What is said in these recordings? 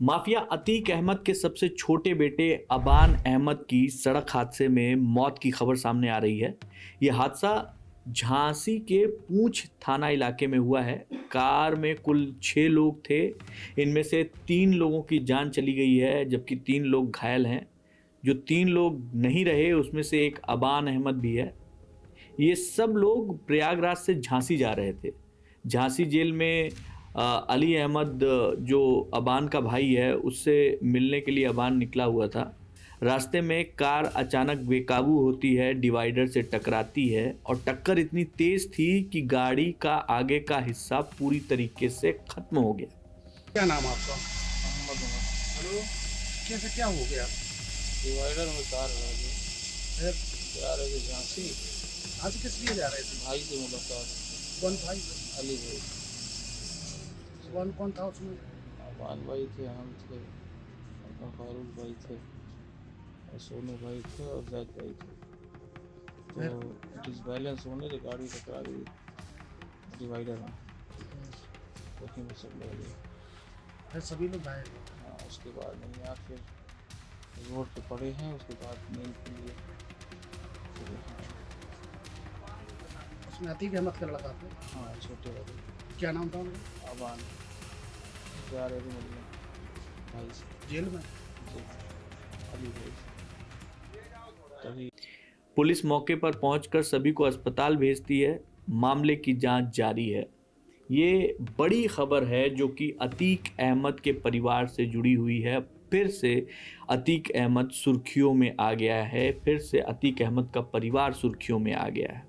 Mafia Atiq Ahmad के सबसे छोटे बेटे अबान अहमद की सड़क हादसे में मौत की खबर सामने आ रही है। यह हादसा झांसी के पूंछ थाना इलाके में हुआ है। कार में कुल 6 लोग थे। इनमें से 3 लोगों की जान चली गई है, जबकि 3 लोग घायल हैं। जो 3 लोग नहीं रहे उसमें से एक अबान अहमद भी है। ये सब लोग प्रयागराज से झांसी जा रहे थे। झांसी जेल में अली अहमद, जो अबान का भाई है, उससे मिलने के लिए अबान निकला हुआ था। रास्ते में कार अचानक बेकाबू होती है, डिवाइडर से टकराती है और टक्कर इतनी तेज थी कि गाड़ी का आगे का हिस्सा पूरी तरीके से खत्म हो गया। क्या नाम आपका? मोहम्मद उमर। हेलो। कैसे क्या हो गया? डिवाइडर में कार लगा दी। फिर जा रहे थे झांसी, आज किस लिए जा रहे थे? भाई से मुलाकात। कौन भाई? अली भाई, कौन कौन था उसमें? अबान भाई थे, हम थे, और फारूक भाई थे, और सोनू भाई थे, और जैद भाई थे। फिर तो डिसबैलेंस होने से गाड़ी टकरा गई डिवाइडर में, उसी में सब लोग गए। फिर सभी लोग घायल हो। हाँ, उसके बाद नहीं यार, फिर रोड पे पड़े हैं, उसके बाद नींद के लिए फिर उसमें अतीक अहमद का लड़का था। हाँ, छोटे वाले क्या नाम था उनका? अबान जा रहे थे मिलने भाई से। जेल में? जी, अली भाई तभी। पुलिस मौके पर पहुंचकर सभी को अस्पताल भेजती है। मामले की जांच जारी है। ये बड़ी खबर है जो कि अतीक अहमद के परिवार से जुड़ी हुई है। फिर से अतीक अहमद सुर्खियों में आ गया है। फिर से अतीक अहमद का परिवार सुर्खियों में आ गया है।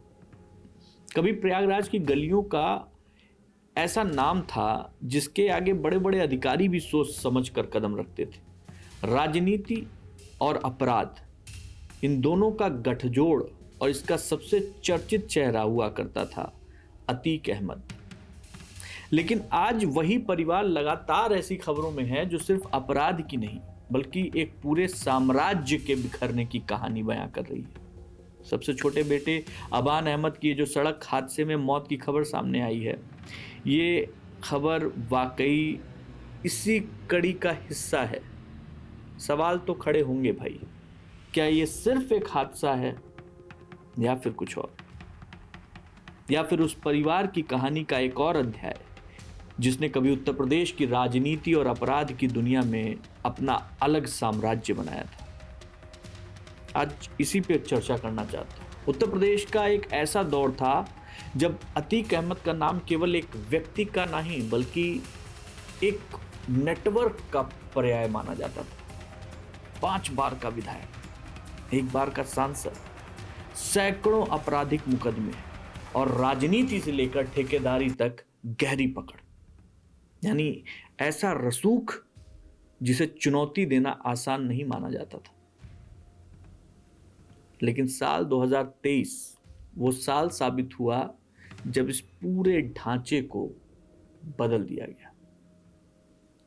कभी प्रयागराज की गलियों का ऐसा नाम था जिसके आगे बड़े बड़े अधिकारी भी सोच समझ कर कदम रखते थे। राजनीति और अपराध, इन दोनों का गठजोड़, और इसका सबसे चर्चित चेहरा हुआ करता था अतीक अहमद। लेकिन आज वही परिवार लगातार ऐसी खबरों में है जो सिर्फ अपराध की नहीं बल्कि एक पूरे साम्राज्य के बिखरने की कहानी बयां कर रही है। सबसे छोटे बेटे अबान अहमद की जो सड़क हादसे में मौत की खबर सामने आई है, ये खबर वाकई इसी कड़ी का हिस्सा है। सवाल तो खड़े होंगे भाई, क्या ये सिर्फ एक हादसा है या फिर कुछ और, या फिर उस परिवार की कहानी का एक और अध्याय जिसने कभी उत्तर प्रदेश की राजनीति और अपराध की दुनिया में अपना अलग साम्राज्य बनाया था। आज इसी पे चर्चा करना चाहता हूं। उत्तर प्रदेश का एक ऐसा दौर था जब अतीक अहमद का नाम केवल एक व्यक्ति का नहीं बल्कि एक नेटवर्क का पर्याय माना जाता था। 5 बार का विधायक, 1 बार का सांसद, सैकड़ों आपराधिक मुकदमे और राजनीति से लेकर ठेकेदारी तक गहरी पकड़, यानी ऐसा रसूख जिसे चुनौती देना आसान नहीं माना जाता था। लेकिन साल 2023 वो साल साबित हुआ जब इस पूरे ढांचे को बदल दिया गया।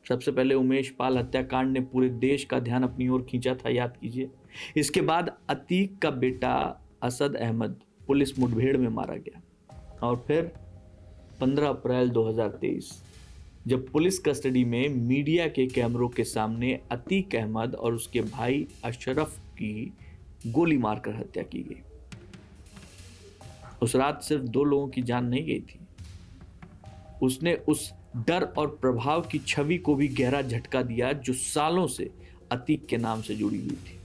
सबसे पहले उमेश पाल हत्याकांड ने पूरे देश का ध्यान अपनी ओर खींचा था, याद कीजिए। इसके बाद अतीक का बेटा असद अहमद पुलिस मुठभेड़ में मारा गया। और फिर 15 अप्रैल 2023 जब पुलिस कस्टडी में मीडिया के कैमरों के सामने अतीक अहमद और उसके भाई अशरफ की गोली मारकर हत्या की गई। उस रात सिर्फ 2 लोगों की जान नहीं गई थी, उसने उस डर और प्रभाव की छवि को भी गहरा झटका दिया जो सालों से अतीक के नाम से जुड़ी हुई थी।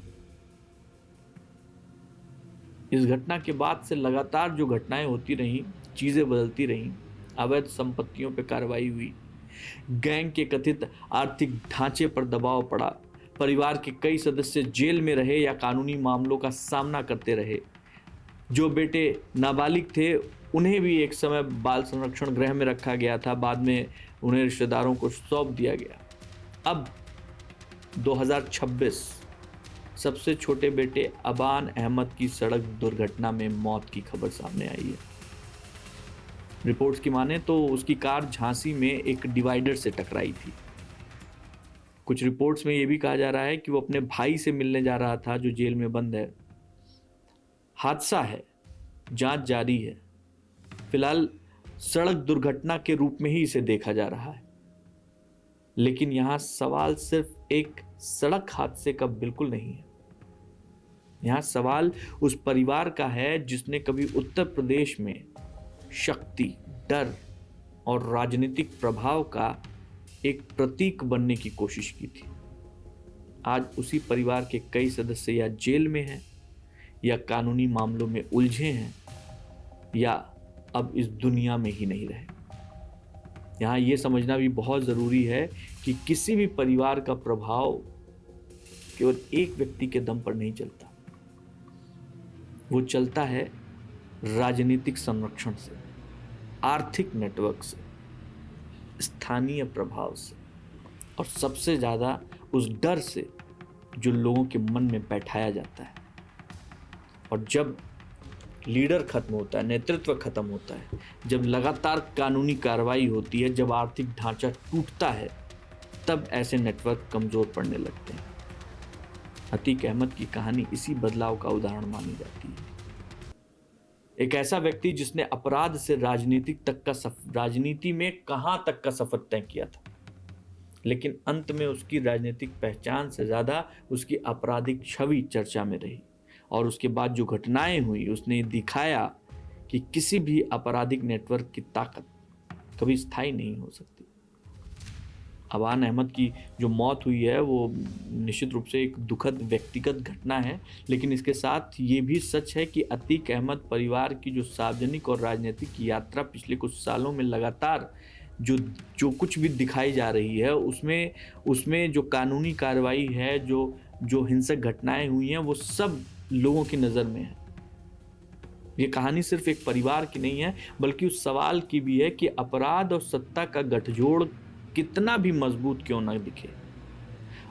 इस घटना के बाद से लगातार जो घटनाएं होती रहीं, चीजें बदलती रहीं। अवैध संपत्तियों पर कार्रवाई हुई, गैंग के कथित आर्थिक ढांचे पर दबाव पड़ा, परिवार के कई सदस्य जेल में रहे या कानूनी मामलों का सामना करते रहे। जो बेटे नाबालिग थे उन्हें भी एक समय बाल संरक्षण गृह में रखा गया था, बाद में उन्हें रिश्तेदारों को सौंप दिया गया। अब 2026 सबसे छोटे बेटे अबान अहमद की सड़क दुर्घटना में मौत की खबर सामने आई है। रिपोर्ट्स की माने तो उसकी कार झांसी में एक डिवाइडर से टकराई थी। कुछ रिपोर्ट्स में यह भी कहा जा रहा है कि वो अपने भाई से मिलने जा रहा था जो जेल में बंद है। हादसा है, जांच जारी है। फिलहाल सड़क दुर्घटना के रूप में ही इसे देखा जा रहा है। लेकिन यहाँ सवाल सिर्फ एक सड़क हादसे का बिल्कुल नहीं है। यहाँ सवाल उस परिवार का है जिसने कभी उत्तर प्रदेश में शक्ति, डर और राजनीतिक प्रभाव का एक प्रतीक बनने की कोशिश की थी। आज उसी परिवार के कई सदस्य या जेल में हैं, या कानूनी मामलों में उलझे हैं, या अब इस दुनिया में ही नहीं रहे। यहाँ ये समझना भी बहुत ज़रूरी है कि किसी भी परिवार का प्रभाव केवल एक व्यक्ति के दम पर नहीं चलता, वो चलता है राजनीतिक संरक्षण से, आर्थिक नेटवर्क से, स्थानीय प्रभाव से, और सबसे ज़्यादा उस डर से जो लोगों के मन में बैठाया जाता है। और जब लीडर खत्म होता है, नेतृत्व खत्म होता है, जब लगातार कानूनी कार्रवाई होती है, जब आर्थिक ढांचा टूटता है, तब ऐसे नेटवर्क कमज़ोर पड़ने लगते हैं। अतीक अहमद की कहानी इसी बदलाव का उदाहरण मानी जाती है। एक ऐसा व्यक्ति जिसने अपराध से राजनीति में कहां तक का सफर तय किया था, लेकिन अंत में उसकी राजनीतिक पहचान से ज्यादा उसकी आपराधिक छवि चर्चा में रही। और उसके बाद जो घटनाएं हुई, उसने दिखाया कि किसी भी आपराधिक नेटवर्क की ताकत कभी स्थायी नहीं हो सकती। अबान अहमद की जो मौत हुई है वो निश्चित रूप से एक दुखद व्यक्तिगत घटना है, लेकिन इसके साथ ये भी सच है कि अतीक अहमद परिवार की जो सार्वजनिक और राजनीतिक यात्रा पिछले कुछ सालों में लगातार जो कुछ भी दिखाई जा रही है, उसमें जो कानूनी कार्रवाई है, जो हिंसक घटनाएं हुई हैं, वो सब लोगों की नज़र में है। ये कहानी सिर्फ एक परिवार की नहीं है, बल्कि उस सवाल की भी है कि अपराध और सत्ता का गठजोड़ कितना भी मजबूत क्यों न दिखे,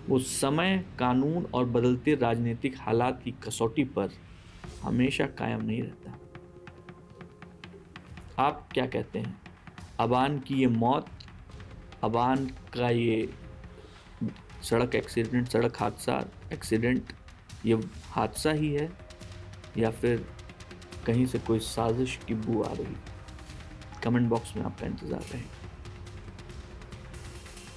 वो समय, कानून और बदलते राजनीतिक हालात की कसौटी पर हमेशा कायम नहीं रहता। आप क्या कहते हैं? अबान की ये मौत, अबान का ये सड़क एक्सीडेंट ये हादसा ही है, या फिर कहीं से कोई साजिश की बू आ रही? कमेंट बॉक्स में आपका इंतज़ार रहेगा।